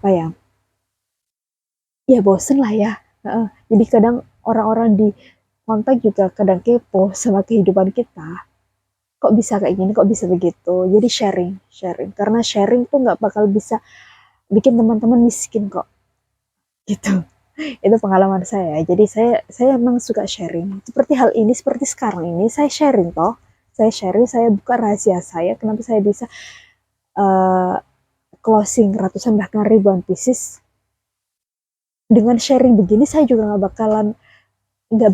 apa ya, ya bosen lah ya. Jadi kadang orang-orang di kontak juga kadang kepo sama kehidupan kita. Kok bisa kayak gini, kok bisa begitu. Jadi sharing, sharing. Karena sharing tuh nggak bakal bisa bikin teman-teman miskin kok. Gitu. Itu pengalaman saya. Jadi saya emang suka sharing. Seperti hal ini, seperti sekarang ini, saya sharing toh. Saya sharing, saya buka rahasia saya. Kenapa saya bisa uh, closing ratusan bahkan ribuan pieces. Dengan sharing begini, saya juga nggak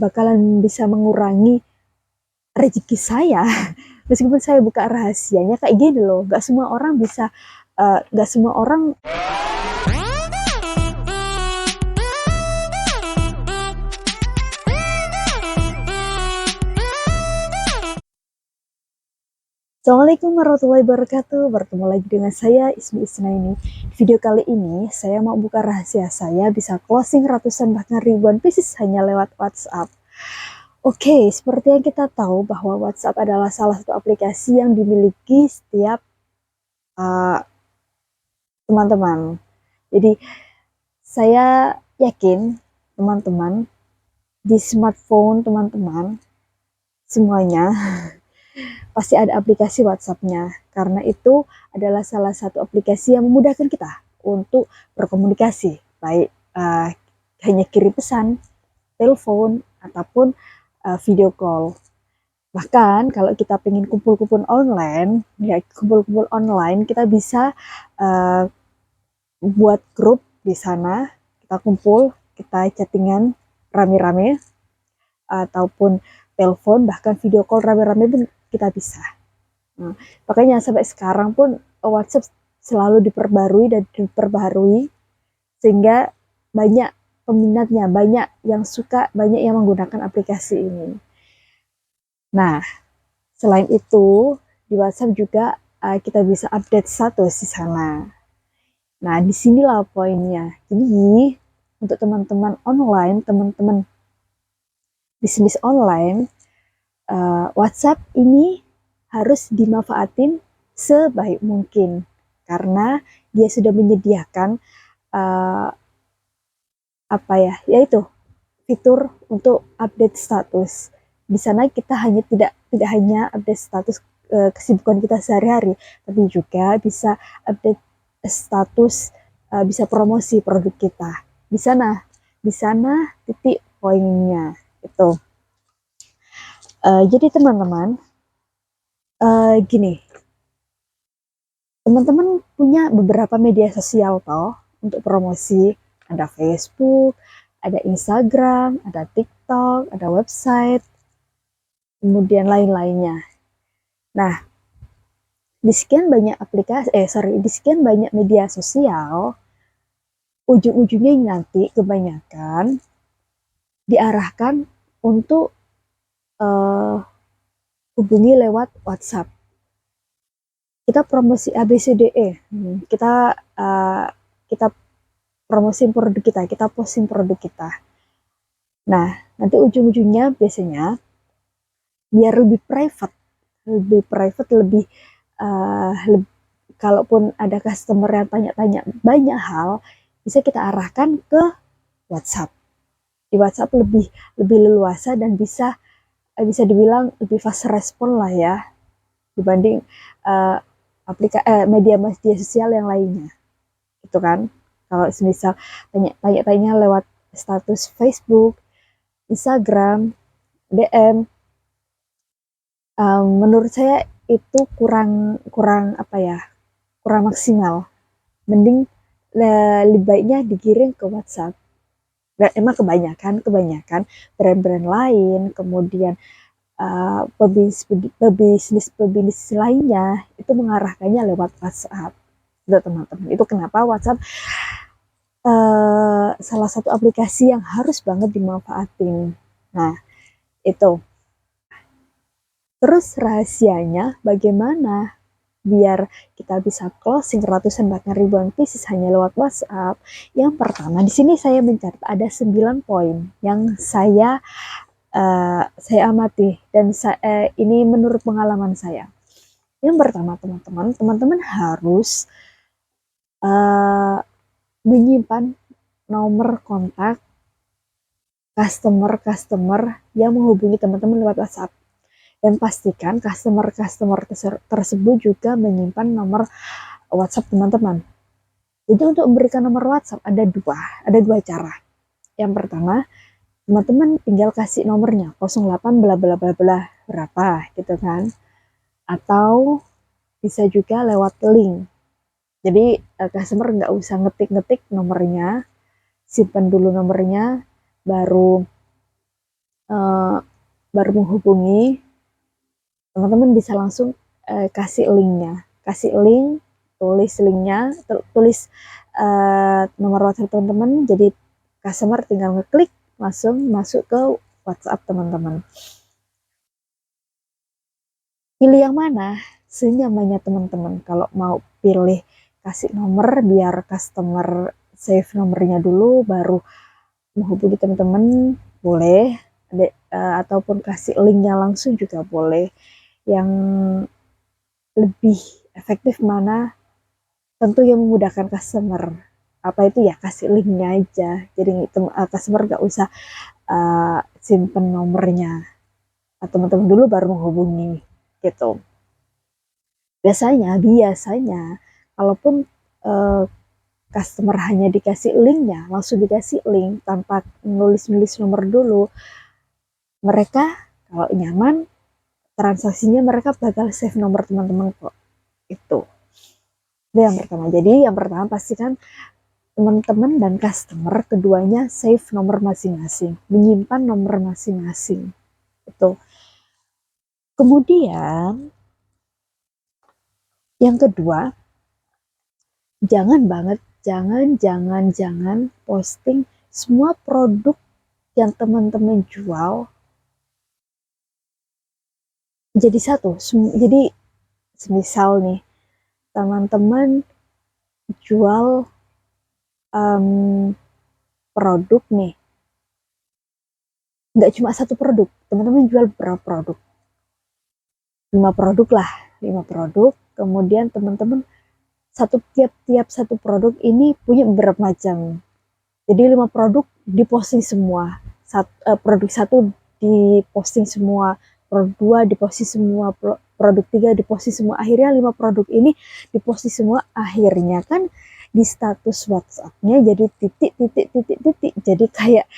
bakalan bisa mengurangi rezeki saya. Meskipun saya buka rahasianya kayak gini loh. Nggak semua orang bisa, nggak semua orang. Assalamualaikum warahmatullahi wabarakatuh. Bertemu lagi dengan saya Ismi Isnaini. Di video kali ini saya mau buka rahasia saya bisa closing ratusan bahkan ribuan pieces hanya lewat WhatsApp. Oke, seperti yang kita tahu bahwa WhatsApp adalah salah satu aplikasi yang dimiliki setiap uh, teman-teman. Jadi saya yakin teman-teman di smartphone teman-teman semuanya pasti ada aplikasi WhatsApp-nya, karena itu adalah salah satu aplikasi yang memudahkan kita untuk berkomunikasi, baik hanya kirim pesan, telepon, ataupun video call. Bahkan kalau kita pengen kumpul-kumpul online, ya kumpul-kumpul online, kita bisa uh, buat grup di sana, kita kumpul, kita chattingan rame-rame, ataupun telepon, bahkan video call rame-rame pun kita bisa. Nah, makanya sampai sekarang pun WhatsApp selalu diperbaharui sehingga banyak peminatnya, banyak yang suka, banyak yang menggunakan aplikasi ini. Nah, selain itu di WhatsApp juga kita bisa update status di sana. Nah, disinilah poinnya. Jadi untuk teman-teman online, teman-teman bisnis online, WhatsApp ini harus dimanfaatin sebaik mungkin karena dia sudah menyediakan uh, apa ya, yaitu fitur untuk update status. Di sana kita tidak hanya update status kesibukan kita sehari-hari, tapi juga bisa update status, bisa promosi produk kita. Di sana titik poinnya itu. Jadi teman-teman, gini, teman-teman punya beberapa media sosial toh untuk promosi. Ada Facebook, ada Instagram, ada TikTok, ada website, kemudian lain-lainnya. Nah, di sekian banyak media sosial, ujung-ujungnya nanti kebanyakan diarahkan untuk hubungi lewat WhatsApp. Kita promosi ABCDE, kita promosiin produk kita posting produk kita. Nah, nanti ujung-ujungnya biasanya biar lebih private, kalaupun ada customer yang tanya-tanya banyak hal, bisa kita arahkan ke WhatsApp. Di WhatsApp lebih lebih leluasa dan bisa dibilang lebih fast respon lah ya dibanding media sosial yang lainnya. Itu kan. Kalau misal tanya-tanya lewat status Facebook, Instagram, DM, menurut saya itu kurang apa ya, kurang maksimal. Mending lebih baiknya dikirim ke WhatsApp. Dan emang kebanyakan brand-brand lain, kemudian pebisnis lainnya itu mengarahkannya lewat WhatsApp. Teman-teman, itu kenapa WhatsApp salah satu aplikasi yang harus banget dimanfaatin. Nah, itu. Terus rahasianya bagaimana biar kita bisa closing ratusan bahkan ribuan pieces hanya lewat WhatsApp? Yang pertama, di sini saya mencatat ada 9 poin yang saya amati dan ini menurut pengalaman saya. Yang pertama, teman-teman harus menyimpan nomor kontak customer yang menghubungi teman-teman lewat WhatsApp. Dan pastikan customer tersebut juga menyimpan nomor WhatsApp teman-teman. Jadi untuk memberikan nomor WhatsApp ada dua cara. Yang pertama, teman-teman tinggal kasih nomornya 08 bla bla bla bla berapa gitu kan. Atau bisa juga lewat link. Jadi customer nggak usah ngetik-ngetik nomornya, simpan dulu nomornya, baru baru menghubungi. Teman-teman bisa langsung kasih linknya, tulis linknya, tulis nomor WhatsApp teman-teman, jadi customer tinggal ngeklik langsung masuk ke WhatsApp teman-teman. Pilih yang mana senyamannya teman-teman. Kalau mau pilih kasih nomor biar customer save nomornya dulu baru menghubungi teman-teman boleh, ataupun kasih linknya langsung juga boleh. Yang lebih efektif mana? Tentu yang memudahkan customer. Apa itu ya, kasih linknya aja. Jadi customer gak usah simpen nomornya. Teman-teman dulu baru menghubungi gitu. Biasanya kalaupun customer hanya dikasih linknya, langsung dikasih link tanpa nulis-nulis nomor dulu, mereka kalau nyaman transaksinya mereka bakal save nomor teman-teman kok. Itu yang pertama. Jadi yang pertama pastikan teman-teman dan customer keduanya save nomor masing-masing, menyimpan nomor masing-masing. Itu. Kemudian yang kedua, jangan posting semua produk yang teman-teman jual jadi satu. Jadi semisal nih, teman-teman jual produk nih, nggak cuma satu produk, teman-teman jual berapa produk, 5 produk lah, 5 produk, kemudian teman-teman tiap satu produk ini punya beberapa macam, jadi 5 produk diposting semua, produk 1 diposting semua, produk 2 diposting semua, produk 3 diposting semua, akhirnya 5 produk ini diposting semua, akhirnya kan di status WhatsApp-nya jadi titik, jadi kayak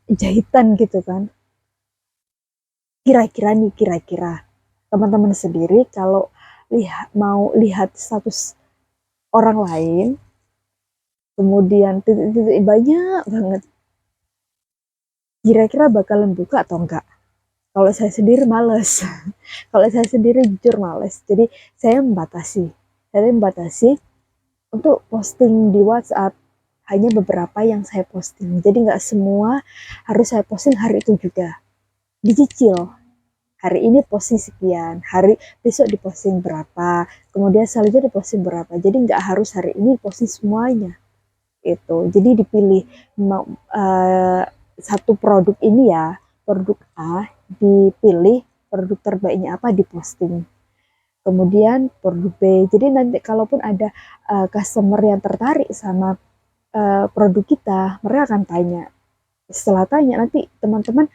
jahitan gitu kan. Kira-kira teman-teman sendiri kalau mau lihat status orang lain, kemudian titik-titik banyak banget, kira-kira bakalan buka atau enggak? Kalau saya sendiri males. Kalau saya sendiri jujur males. Jadi saya membatasi untuk posting di WhatsApp hanya beberapa yang saya posting. Jadi nggak semua harus saya posting hari itu juga. Dicicil. Hari ini posting sekian, hari besok diposting berapa, kemudian selanjutnya diposting berapa. Jadi nggak harus hari ini posting semuanya. Itu. Jadi dipilih satu produk ini ya, produk A, dipilih produk terbaiknya apa, diposting. Kemudian produk B. Jadi nanti kalaupun ada customer yang tertarik sama produk kita, mereka akan tanya. Setelah tanya nanti teman-teman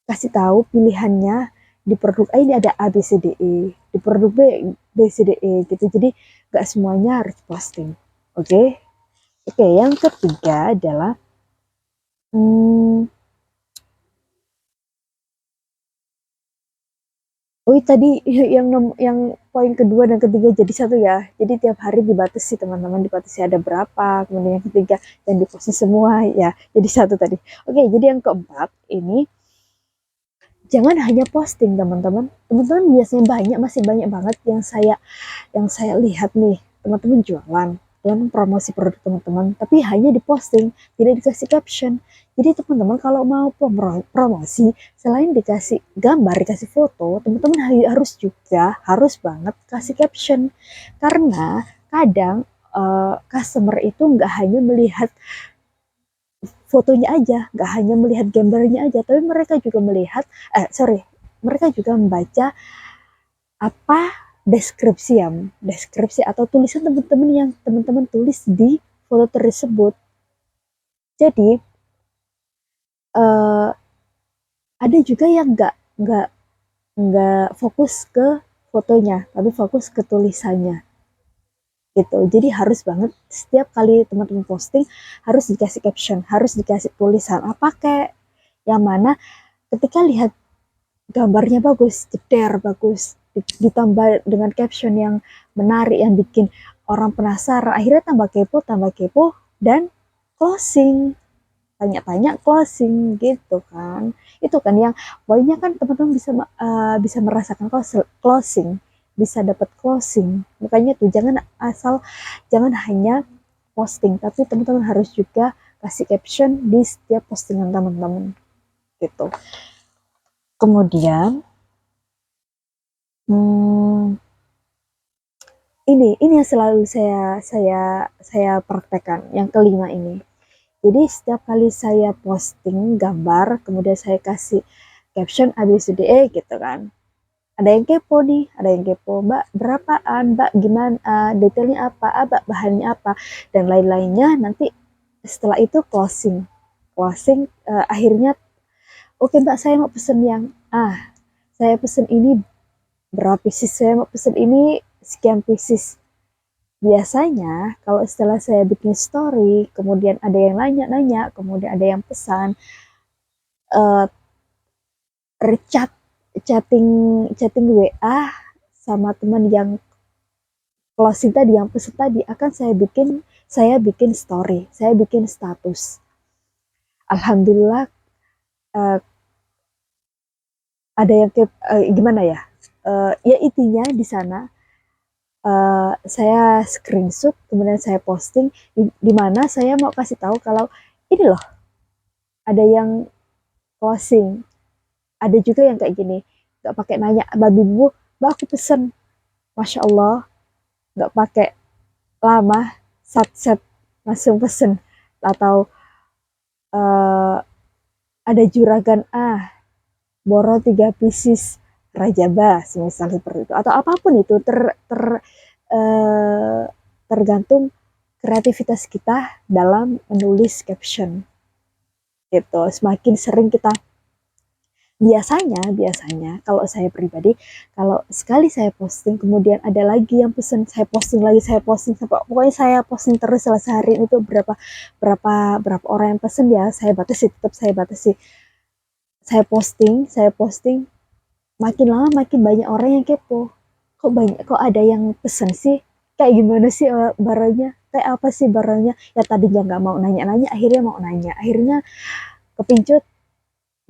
kasih tahu pilihannya, di produk A ini ada A, B, C, D, E. Di produk B, B, C, D, E gitu. Jadi nggak semuanya harus posting. Oke? Oke, yang ketiga adalah tadi yang poin kedua dan ketiga jadi satu ya. Jadi tiap hari dibatasi teman-teman, dibatasi ada berapa. Kemudian yang ketiga yang diposting semua ya, jadi satu tadi. Oke, jadi yang keempat ini jangan hanya posting teman-teman. Teman-teman biasanya masih banyak banget yang saya lihat nih, teman-teman jualan promosi produk teman-teman, tapi hanya diposting, tidak dikasih caption. Jadi teman-teman kalau mau promosi, selain dikasih gambar, dikasih foto, teman-teman harus banget kasih caption. Karena kadang customer itu nggak hanya melihat fotonya aja, nggak hanya melihat gambarnya aja, tapi mereka juga mereka juga membaca apa deskripsi atau tulisan teman-teman yang teman-teman tulis di foto tersebut. Jadi ada juga yang nggak fokus ke fotonya, tapi fokus ke tulisannya gitu. Jadi harus banget setiap kali teman-teman posting harus dikasih caption, harus dikasih tulisan apa kayak yang mana ketika lihat gambarnya bagus, jeder bagus, ditambah dengan caption yang menarik yang bikin orang penasaran, akhirnya tambah kepo dan closing, tanya-tanya closing gitu kan. Itu kan yang banyak kan teman-teman bisa merasakan closing, bisa dapat closing. Makanya tuh jangan hanya posting, tapi teman-teman harus juga kasih caption di setiap postingan teman-teman gitu. Kemudian ini yang selalu saya praktekkan, yang kelima ini. Jadi setiap kali saya posting gambar, kemudian saya kasih caption ABCDE gitu kan. Ada yang kepo nih, ada yang kepo, Mbak berapaan, Mbak gimana, detailnya apa, Mbak bahannya apa, dan lain-lainnya. Nanti setelah itu closing, akhirnya oke Mbak saya mau pesen yang saya pesen ini berapa pieces, saya mau pesen ini sekian pieces. Biasanya kalau setelah saya bikin story, kemudian ada yang nanya-nanya, kemudian ada yang pesan, chatting WA sama teman yang closing tadi, yang pesen tadi, akan saya bikin story, saya bikin status. Alhamdulillah ada yang gimana ya? Ya intinya di sana saya screenshot, kemudian saya posting di mana saya mau kasih tahu kalau ini loh ada yang closing. Ada juga yang kayak gini, nggak pakai nanya, babi bu, mbak aku pesen, masya Allah, nggak pakai lama, set langsung pesen. Atau ada juragan boro 3 pieces rajaba, misalnya seperti itu, atau apapun itu tergantung kreativitas kita dalam menulis caption gitu. Semakin sering kita biasanya kalau saya pribadi, kalau sekali saya posting kemudian ada lagi yang pesen, saya posting lagi, pokoknya saya posting terus selama sehari itu berapa orang yang pesen ya, tetap saya batasi. Saya posting, makin lama makin banyak orang yang kepo, kok ada yang pesen sih, kayak gimana sih barangnya, kayak apa sih barangnya, ya tadinya nggak mau nanya-nanya, akhirnya mau nanya, akhirnya kepincut,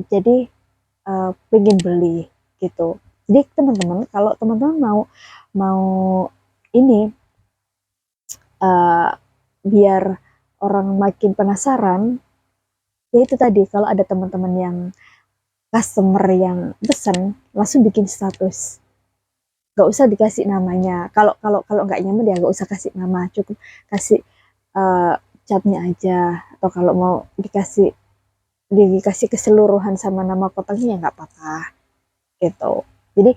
jadi pengen beli gitu. Jadi teman-teman, kalau teman-teman mau ini biar orang makin penasaran, ya itu tadi, kalau ada teman-teman yang customer yang pesen, langsung bikin status, nggak usah dikasih namanya. Kalau nggak nyaman ya nggak usah kasih nama, cukup kasih catnya aja, atau kalau mau dikasih keseluruhan sama nama kotaknya ya nggak apa-apa gitu. Jadi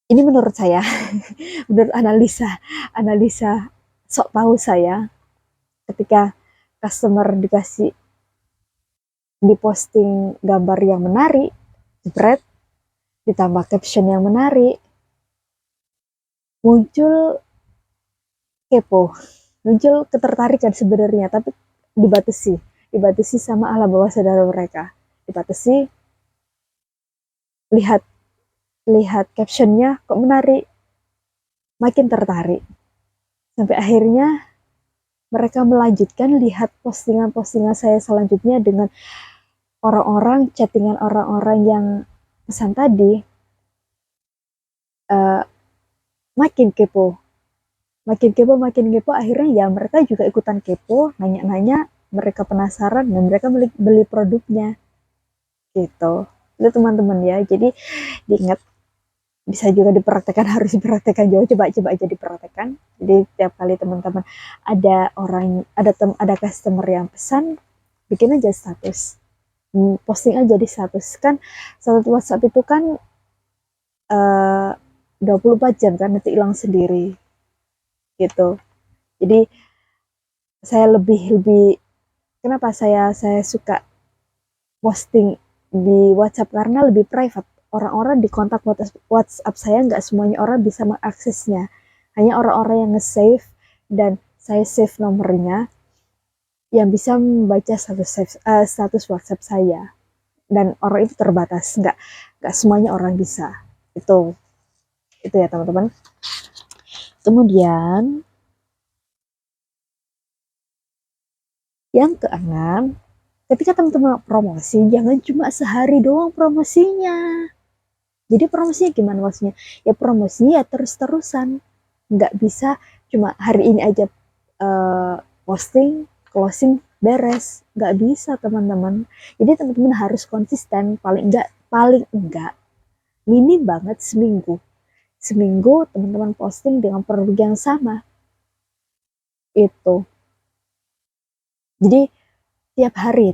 ini menurut saya, menurut analisa sok tahu saya, ketika customer diposting gambar yang menarik, jebret, ditambah caption yang menarik, muncul kepo, muncul ketertarikan sebenarnya, tapi dibatasi sama alam bawah sadar mereka, dibatasi, lihat captionnya kok menarik, makin tertarik, sampai akhirnya mereka melanjutkan lihat postingan-postingan saya selanjutnya dengan chattingan orang-orang yang pesan tadi, makin kepo, akhirnya ya mereka juga ikutan kepo, nanya-nanya, mereka penasaran dan mereka beli produknya gitu. Itu teman-teman ya, jadi diingat, bisa juga dipraktekkan, harus dipraktekkan juga, coba aja dipraktekkan. Jadi tiap kali teman-teman ada customer yang pesan, bikin aja status, posting aja di status. Kan status WhatsApp itu kan 24 jam kan, nanti hilang sendiri gitu. Jadi saya lebih kenapa saya suka posting di WhatsApp, karena lebih private. Orang-orang di kontak WhatsApp saya nggak semuanya orang bisa mengaksesnya, hanya orang-orang yang nge-save dan saya save nomornya yang bisa membaca status WhatsApp saya, dan orang itu terbatas, nggak semuanya orang bisa. Itu ya teman-teman. Kemudian yang keenam, ketika teman-teman promosi, jangan cuma sehari doang promosinya. Jadi promosinya gimana maksudnya? Ya promosinya ya terus-terusan. Nggak bisa cuma hari ini aja posting, closing, beres. Nggak bisa teman-teman. Jadi teman-teman harus konsisten, paling enggak minim banget seminggu. Seminggu teman-teman posting dengan produk yang sama. Itu. Jadi tiap hari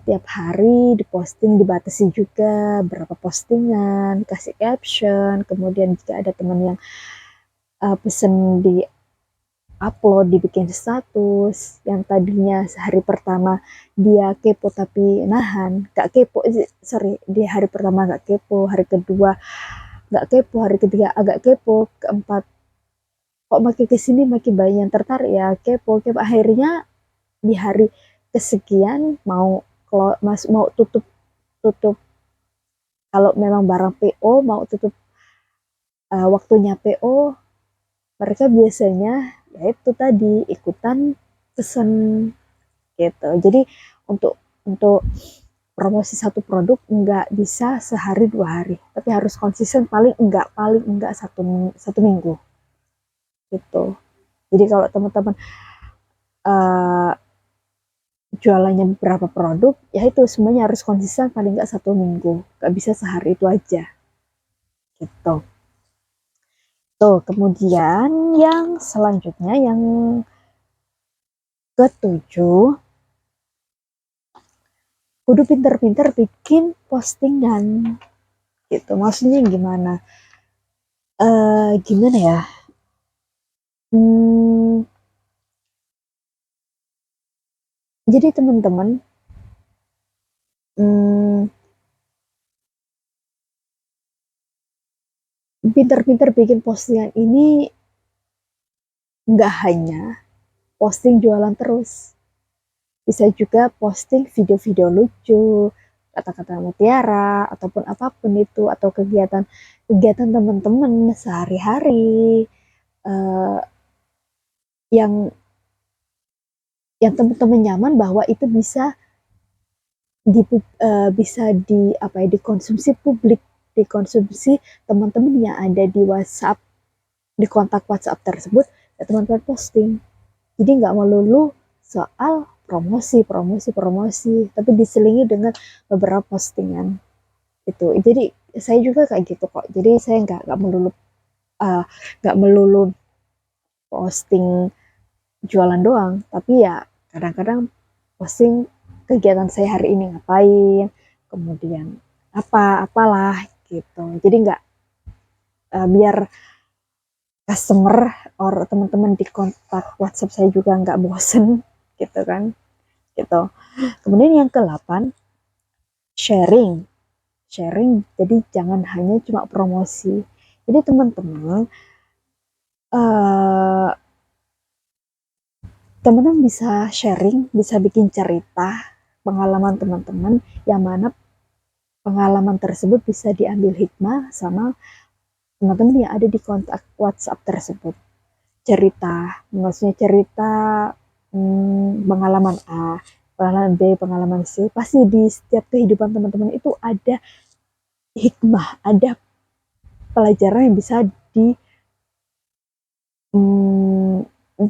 diposting, dibatasi juga berapa postingan, kasih caption. Kemudian jika ada teman yang pesen di upload, dibikin status, yang tadinya hari pertama dia kepo tapi nahan, gak kepo, sorry, di hari pertama gak kepo, hari kedua gak kepo, hari ketiga agak kepo, keempat kok makin kesini makin banyak yang tertarik, ya kepo, akhirnya di hari kesekian mau tutup tutup kalau memang barang PO mau tutup waktunya PO, mereka biasanya ya itu tadi ikutan pesen gitu. Jadi untuk promosi satu produk nggak bisa sehari 2 hari, tapi harus konsisten, paling enggak satu minggu gitu. Jadi kalau teman-teman uh, jualannya beberapa produk, ya itu semuanya harus konsisten paling nggak 1 minggu, nggak bisa sehari itu aja gitu. Tuh, kemudian yang selanjutnya yang ketujuh, kudu pinter-pinter bikin postingan gitu. Maksudnya gimana? Gimana ya? Hmm, jadi teman-teman, hmm, pinter-pinter bikin postingan ini nggak hanya posting jualan terus, bisa juga posting video-video lucu, kata-kata mutiara, ataupun apapun itu, atau kegiatan teman-teman sehari-hari, uh, yang teman-teman nyaman bahwa itu dikonsumsi publik, dikonsumsi teman-teman yang ada di WhatsApp, di kontak WhatsApp tersebut, ya teman-teman posting. Jadi nggak melulu soal promosi, tapi diselingi dengan beberapa postingan itu. Jadi saya juga kayak gitu kok. Jadi saya nggak melulu posting jualan doang, tapi ya kadang-kadang posting kegiatan saya hari ini ngapain, kemudian apalah gitu. Jadi nggak biar customer or teman-teman di kontak WhatsApp saya juga nggak bosen gitu kan, gitu. Kemudian yang ke-8, sharing. Jadi jangan hanya cuma promosi. Jadi teman-teman, teman-teman bisa sharing, bisa bikin cerita pengalaman teman-teman, yang mana pengalaman tersebut bisa diambil hikmah sama teman-teman yang ada di kontak WhatsApp tersebut. Maksudnya cerita pengalaman A, pengalaman B, pengalaman C, pasti di setiap kehidupan teman-teman itu ada hikmah, ada pelajaran yang bisa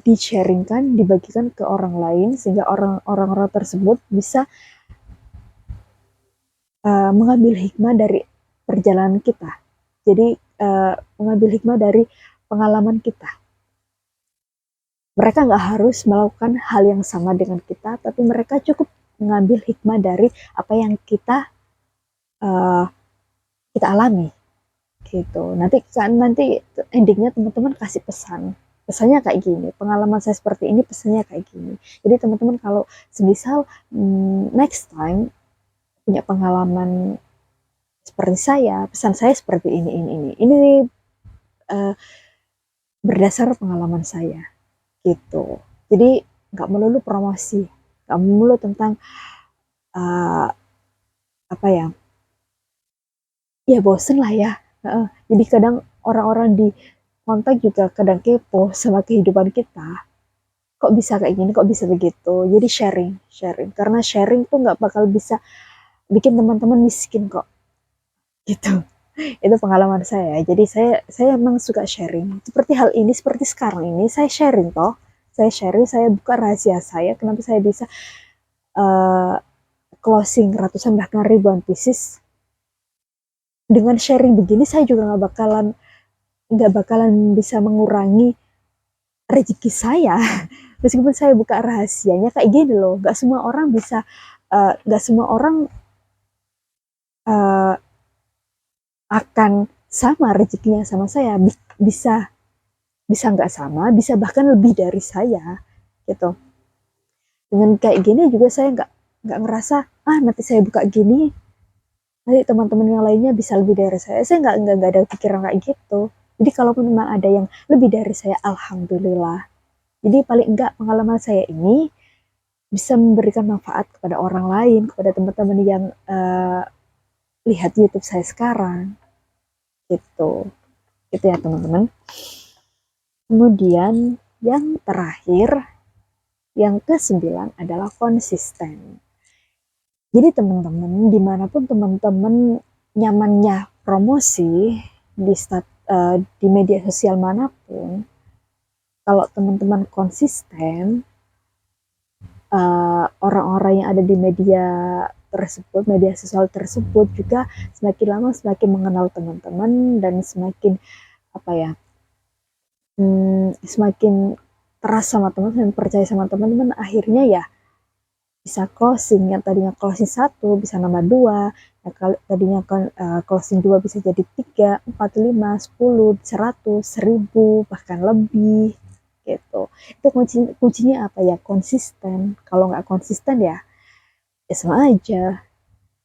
di-sharingkan, dibagikan ke orang lain, sehingga orang-orang tersebut bisa mengambil hikmah dari perjalanan kita. Jadi mengambil hikmah dari pengalaman kita. Mereka nggak harus melakukan hal yang sama dengan kita, tapi mereka cukup mengambil hikmah dari apa yang kita alami gitu. Nanti endingnya teman-teman kasih pesannya kayak gini, pengalaman saya seperti ini, pesannya kayak gini. Jadi teman-teman kalau semisal next time punya pengalaman seperti saya, pesan saya seperti ini uh, berdasar pengalaman saya gitu. Jadi nggak melulu promosi, nggak melulu tentang uh, apa ya bosen lah ya. Jadi kadang orang-orang di kontak juga kadang kepo sama kehidupan kita. Kok bisa kayak gini, kok bisa begitu. Jadi sharing. Karena sharing tuh nggak bakal bisa bikin teman-teman miskin kok. Gitu. Itu pengalaman saya. Jadi saya emang suka sharing. Seperti hal ini, seperti sekarang ini, saya sharing toh. Saya sharing, saya buka rahasia saya. Kenapa saya bisa uh, closing ratusan bahkan ribuan pieces. Dengan sharing begini, saya juga nggak bakalan bisa mengurangi rezeki saya. Meskipun saya buka rahasianya kayak gini loh, nggak semua orang bisa, nggak semua orang uh, akan sama rezekinya sama saya. Bisa bisa nggak sama, bisa bahkan lebih dari saya gitu. Dengan kayak gini juga saya nggak ngerasa nanti saya buka gini nanti teman-teman yang lainnya bisa lebih dari saya nggak ada pikiran kayak gitu. Jadi kalaupun memang ada yang lebih dari saya, alhamdulillah. Jadi paling enggak pengalaman saya ini bisa memberikan manfaat kepada orang lain, kepada teman-teman yang lihat YouTube saya sekarang gitu. Itu ya teman-teman. Kemudian yang terakhir, yang ke-9 adalah konsisten. Jadi teman-teman, dimanapun teman-teman nyamannya promosi di media sosial manapun, kalau teman-teman konsisten, orang-orang yang ada di media sosial tersebut juga semakin lama semakin mengenal teman-teman dan semakin apa ya, semakin terasa sama teman-teman, percaya sama teman-teman, akhirnya ya bisa closing. Yang tadinya closing 1 bisa nambah 2, yang tadinya closing 2 bisa jadi 3, 4, 5, 10, 100, 1000 bahkan lebih gitu. Itu kuncinya apa ya? Konsisten. Kalau nggak konsisten ya sama aja.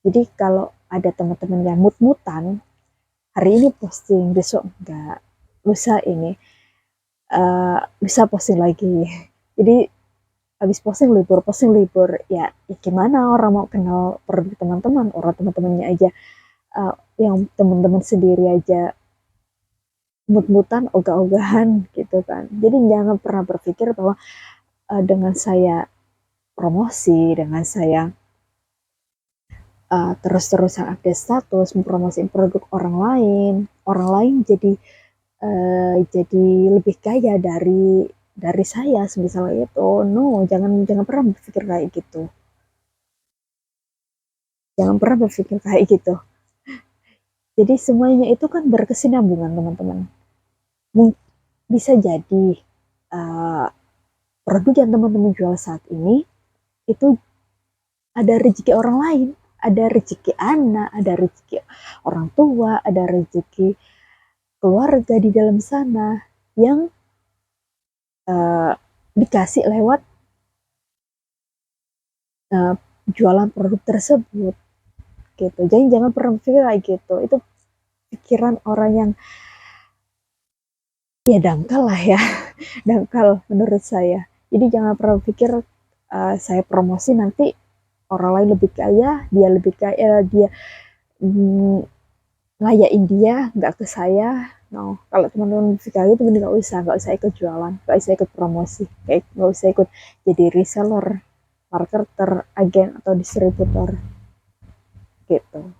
Jadi kalau ada teman-teman yang mut-mutan, hari ini posting, besok enggak, lusa ini bisa posting lagi. Jadi habis posting libur ya, gimana orang mau kenal produk teman-teman, orang teman-temannya aja yang teman-teman sendiri aja mut-mutan, ogah-ogahan gitu kan. Jadi jangan pernah berpikir bahwa dengan saya promosi, dengan saya terus-terusan update status, mempromosikan produk orang lain jadi lebih kaya dari saya misalnya itu. No, jangan jangan pernah berpikir kayak gitu. Jangan pernah berpikir kayak gitu. Jadi semuanya itu kan berkesinambungan teman-teman. Bisa jadi uh, produk yang teman-teman jual saat ini itu ada rezeki orang lain, ada rezeki anak, ada rezeki orang tua, ada rezeki keluarga di dalam sana yang uh, dikasih lewat uh, jualan produk tersebut gitu. Jadi jangan pernah berpikir kayak gitu. Itu pikiran orang yang ya dangkal lah ya, dangkal menurut saya. Jadi jangan pernah pikir saya promosi nanti orang lain lebih kaya, dia lebih kaya, dia mm, ngayain dia, nggak ke saya. No, kalau teman-teman berpikir itu mending nggak usah ikut jualan, nggak usah ikut promosi, nggak usah ikut jadi reseller, marketer, agen atau distributor gitu.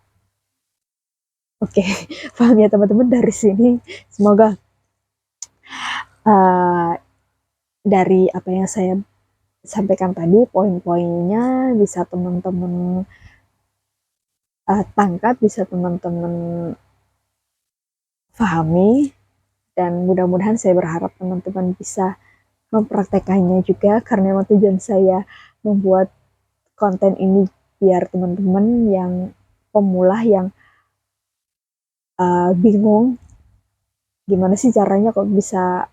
Oke, paham ya teman-teman dari sini. Semoga uh, dari apa yang saya sampaikan tadi, poin-poinnya bisa teman-teman tangkap, bisa teman-teman pahami, dan mudah-mudahan saya berharap teman-teman bisa mempraktekannya juga, karena memang tujuan saya membuat konten ini biar teman-teman yang pemula yang bingung gimana sih caranya kok bisa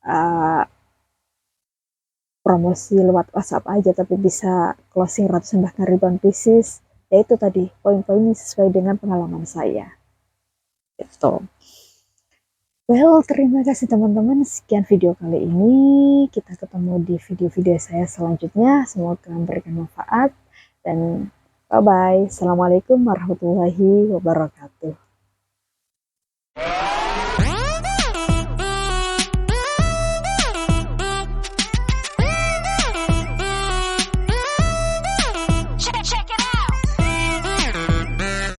uh, promosi lewat WhatsApp aja tapi bisa closing ratusan bahkan ribuan pieces. Ya itu tadi poin-poin sesuai dengan pengalaman saya. Itu. Well, terima kasih teman-teman. Sekian video kali ini. Kita ketemu di video-video saya selanjutnya. Semoga memberikan manfaat. Dan bye-bye. Assalamualaikum warahmatullahi wabarakatuh.